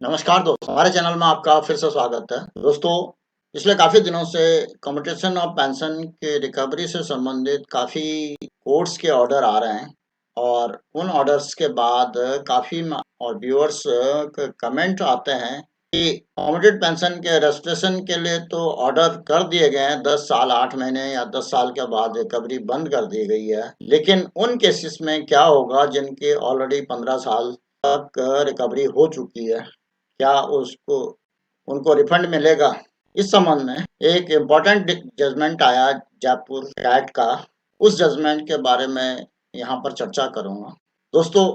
नमस्कार दोस्तों, हमारे चैनल में आपका फिर से स्वागत है। दोस्तों, पिछले काफ़ी दिनों से कम्यूटेशन ऑफ पेंशन के रिकवरी से संबंधित काफ़ी कोर्ट्स के ऑर्डर आ रहे हैं और उन ऑर्डर्स के बाद काफ़ी और व्यूअर्स के कमेंट आते हैं कि कम्यूटेड पेंशन के रेस्ट्रिक्शन के लिए तो ऑर्डर कर दिए गए हैं, 10 साल, 8 महीने या 10 साल के बाद रिकवरी बंद कर दी गई है। लेकिन उन केसेस में क्या होगा जिनके ऑलरेडी 15 साल तक रिकवरी हो चुकी है? क्या उसको उनको रिफंड मिलेगा? इस संबंध में एक इम्पोर्टेंट जजमेंट आया जयपुर कैट का। उस जजमेंट के बारे में यहाँ पर चर्चा करूँगा। दोस्तों,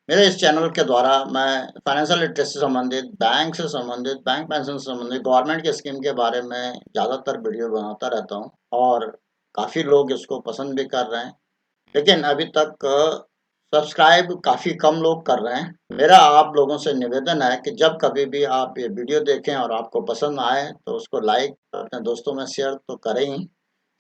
मेरे इस चैनल के द्वारा मैं फाइनेंशियल लिटरेसी से संबंधित, बैंक से संबंधित, बैंक पेंशन से संबंधित, गवर्नमेंट की स्कीम के बारे में ज़्यादातर वीडियो बनाता रहता हूँ और काफ़ी लोग इसको पसंद भी कर रहे हैं। लेकिन अभी तक सब्सक्राइब काफ़ी कम लोग कर रहे हैं। मेरा आप लोगों से निवेदन है कि जब कभी भी आप ये वीडियो देखें और आपको पसंद आए तो उसको लाइक, अपने दोस्तों में शेयर तो करें ही,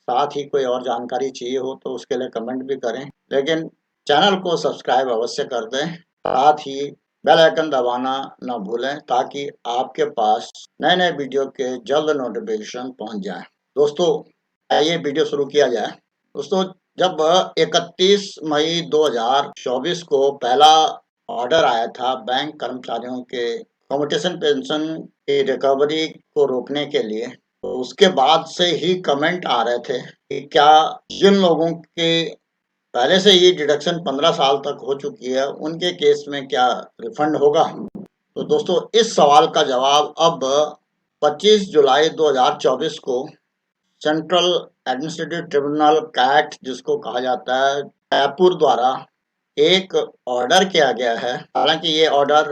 साथ ही कोई और जानकारी चाहिए हो तो उसके लिए कमेंट भी करें। लेकिन चैनल को सब्सक्राइब अवश्य कर दें, साथ ही बेल आइकन दबाना ना भूलें ताकि आपके पास नए-नए वीडियो के जल्द नोटिफिकेशन पहुंच जाए। दोस्तों, आइए वीडियो शुरू किया जाए। दोस्तों, जब 31 मई 2024 को पहला ऑर्डर आया था बैंक कर्मचारियों के कम्यूटेशन पेंशन की रिकवरी को रोकने के लिए, तो उसके बाद से ही कमेंट आ रहे थे कि क्या जिन लोगों के पहले से ही डिडक्शन 15 साल तक हो चुकी है, उनके केस में क्या रिफंड होगा? तो दोस्तों, इस सवाल का जवाब अब 25 जुलाई 2024 को सेंट्रल एडमिनिस्ट्रेटिव ट्रिब्यूनल कैट, जिसको कहा जाता है, जयपुर द्वारा एक ऑर्डर किया गया है। हालांकि ये ऑर्डर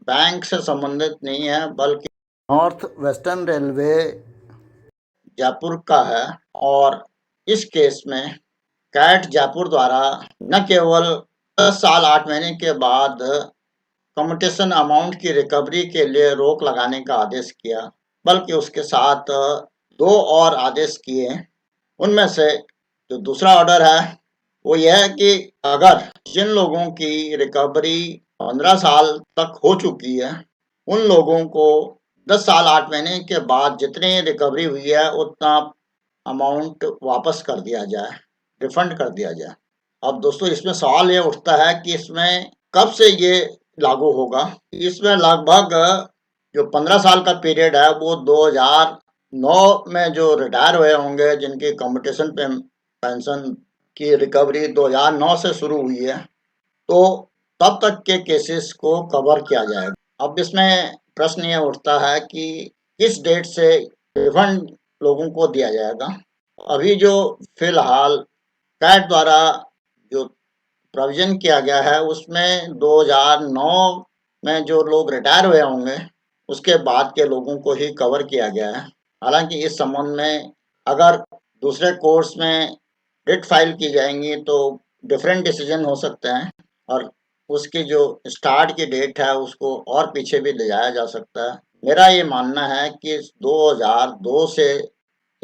बैंक से संबंधित नहीं है बल्कि नॉर्थ वेस्टर्न रेलवे जयपुर का है और इस केस में कैट जयपुर द्वारा न केवल 10 साल 8 महीने के बाद कम्यूटेशन अमाउंट की रिकवरी के लिए रोक लगाने का आदेश किया, बल्कि उसके साथ 2 और आदेश किए। उनमें से जो दूसरा ऑर्डर है वो यह है कि अगर जिन लोगों की रिकवरी 15 साल तक हो चुकी है, उन लोगों को 10 साल 8 महीने के बाद जितनी रिकवरी हुई है उतना अमाउंट वापस कर दिया जाए, रिफंड कर दिया जाए। अब दोस्तों, इसमें सवाल ये उठता है कि इसमें कब से ये लागू होगा? इसमें लगभग जो 15 साल का पीरियड है वो 2009 में जो रिटायर हुए होंगे, जिनकी कम्यूटेशन पेंशन की रिकवरी 2009 से शुरू हुई है, तो तब तक के केसेस को कवर किया जाएगा। अब इसमें प्रश्न ये उठता है कि किस डेट से रिफंड लोगों को दिया जाएगा? अभी जो फिलहाल कैट द्वारा जो प्रोविजन किया गया है उसमें 2009 में जो लोग रिटायर हुए होंगे उसके बाद के लोगों को ही कवर किया गया है। हालांकि इस संबंध में अगर दूसरे कोर्ट्स में रिट फाइल की जाएंगी तो डिफरेंट डिसीजन हो सकते हैं और उसकी जो स्टार्ट की डेट है उसको और पीछे भी ले जाया जा सकता है। मेरा ये मानना है कि 2002 से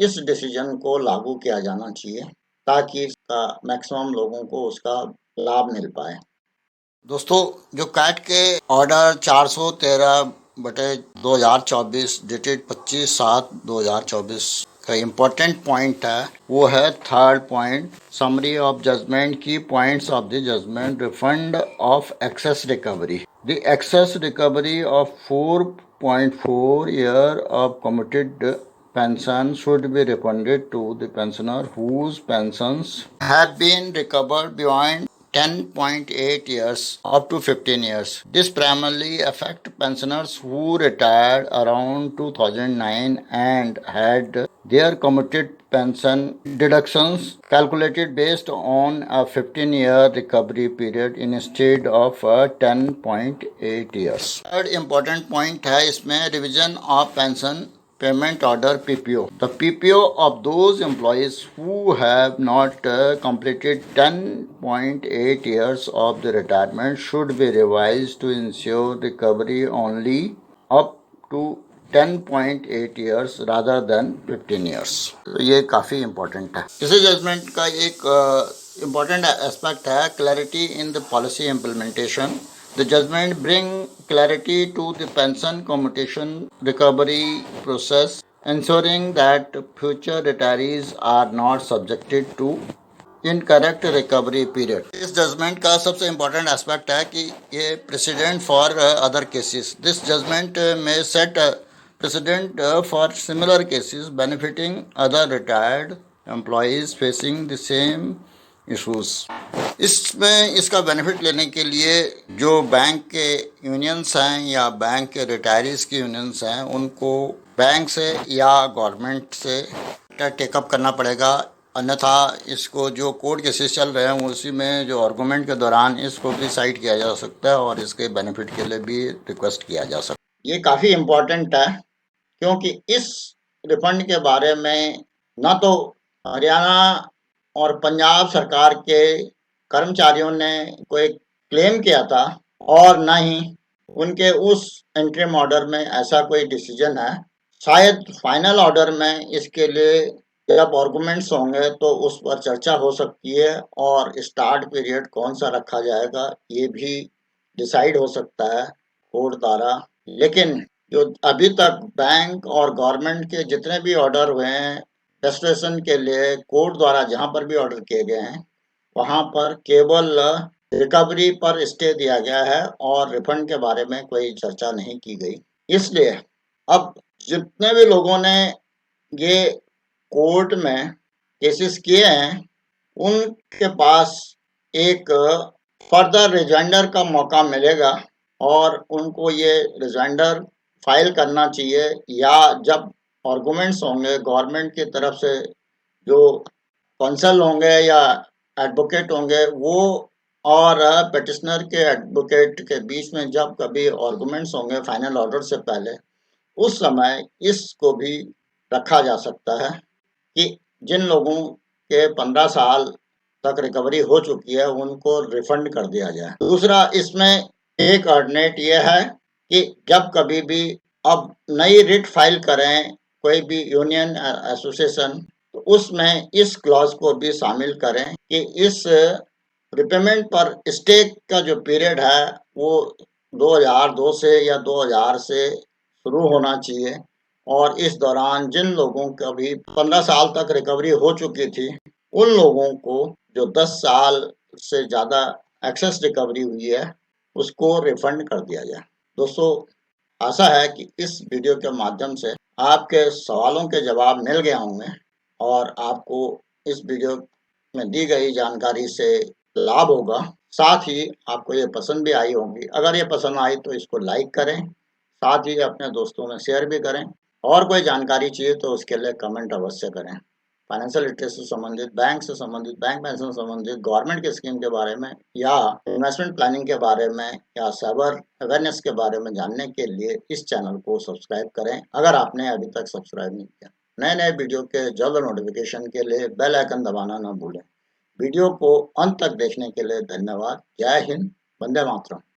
इस डिसीजन को लागू किया जाना चाहिए ताकि इसका मैक्सिमम लोगों को उसका लाभ मिल पाए। दोस्तों, जो कैट के ऑर्डर 413 बटे 2024 डेटेड 25/7/2024 का इम्पोर्टेंट पॉइंट है वो है third point, summary of judgment, key points of the judgment, refund of excess recovery. The excess recovery of 4.4 year of commuted pension should be refunded to the pensioner whose pensions have been recovered beyond 10.8 years up to 15 years. This primarily affects pensioners who retired around 2009 and had their commuted pension deductions calculated based on a 15-year recovery period instead of 10.8 years. Third important point है इसमें revision of pension payment order PPO. The PPO of those employees who have not completed 10.8 years of the retirement should be revised to ensure recovery only up to 10.8 years rather than 15 years. तो ये काफ़ी important है। इसी judgement का एक important aspect है clarity in the policy implementation The judgment bring clarity to the pension commutation recovery process, ensuring that future retirees are not subjected to incorrect recovery period. इस judgment का सबसे important aspect है कि ये precedent for other cases. This judgment में set precedent for similar cases benefiting other retired employees facing the same issues. इसमें इसका benefit लेने के लिए जो बैंक के यूनियंस हैं या बैंक के रिटायरीज की यूनियंस हैं, उनको बैंक से या गवर्नमेंट से टेकअप करना पड़ेगा, अन्यथा इसको जो कोर्ट केसेस चल रहे हैं उसी में जो आर्गूमेंट के दौरान इसको भी साइड किया जा सकता है और इसके बेनिफिट के लिए भी रिक्वेस्ट किया जा सकता है। ये काफ़ी इम्पोर्टेंट है क्योंकि इस रिफंड के बारे में न तो हरियाणा और पंजाब सरकार के कर्मचारियों ने कोई क्लेम किया था और न ही उनके उस इंटरिम ऑर्डर में ऐसा कोई डिसीजन है। शायद फाइनल ऑर्डर में इसके लिए जब आर्गूमेंट्स होंगे तो उस पर चर्चा हो सकती है और स्टार्ट पीरियड कौन सा रखा जाएगा ये भी डिसाइड हो सकता है कोर्ट द्वारा। लेकिन जो अभी तक बैंक और गवर्नमेंट के जितने भी ऑर्डर हुए हैं रेस्टोरेशन के लिए कोर्ट द्वारा जहां पर भी ऑर्डर किए गए हैं वहां पर केवल रिकवरी पर स्टे दिया गया है और रिफंड के बारे में कोई चर्चा नहीं की गई। इसलिए अब जितने भी लोगों ने ये कोर्ट में केसेस किए हैं उनके पास एक फर्दर रिजाइंडर का मौका मिलेगा और उनको ये रिजाइंडर फाइल करना चाहिए या जब आर्गूमेंट्स होंगे गवर्नमेंट की तरफ से जो कौंसल होंगे या एडवोकेट होंगे वो और पिटिशनर के एडवोकेट के बीच में जब कभी आर्गूमेंट्स होंगे फाइनल ऑर्डर से पहले, उस समय इसको भी रखा जा सकता है कि जिन लोगों के 15 साल तक रिकवरी हो चुकी है उनको रिफंड कर दिया जाए। दूसरा इसमें एक ऑर्डिनेट ये है कि जब कभी भी अब नई रिट फाइल करें कोई भी यूनियन एसोसिएशन तो उसमें इस क्लॉज को भी शामिल करें कि इस रिपेमेंट पर स्टे का जो पीरियड है वो 2002 से या 2000 से शुरू होना चाहिए और इस दौरान जिन लोगों का भी 15 साल तक रिकवरी हो चुकी थी उन लोगों को जो 10 साल से ज़्यादा एक्सेस रिकवरी हुई है उसको रिफंड कर दिया जाए। दोस्तों आशा है कि इस वीडियो के माध्यम से आपके सवालों के जवाब मिल गए होंगे और आपको इस वीडियो में दी गई जानकारी से लाभ होगा। साथ ही आपको ये पसंद भी आई होगी। अगर ये पसंद आई तो इसको लाइक करें, साथ ही अपने दोस्तों में शेयर भी करें और कोई जानकारी चाहिए तो उसके लिए कमेंट अवश्य करें। फाइनेंशियल लिटरेसी से संबंधित, बैंक से संबंधित, बैंक पेंशन से संबंधित, गवर्नमेंट की स्कीम के बारे में या इन्वेस्टमेंट प्लानिंग के बारे में या साइबर अवेयरनेस के बारे में जानने के लिए इस चैनल को सब्सक्राइब करें अगर आपने अभी तक सब्सक्राइब नहीं किया। नए नए वीडियो के जल्द नोटिफिकेशन के लिए बेल आइकन दबाना न भूलें। वीडियो को अंत तक देखने के लिए धन्यवाद। जय हिंद, वंदे मातरम।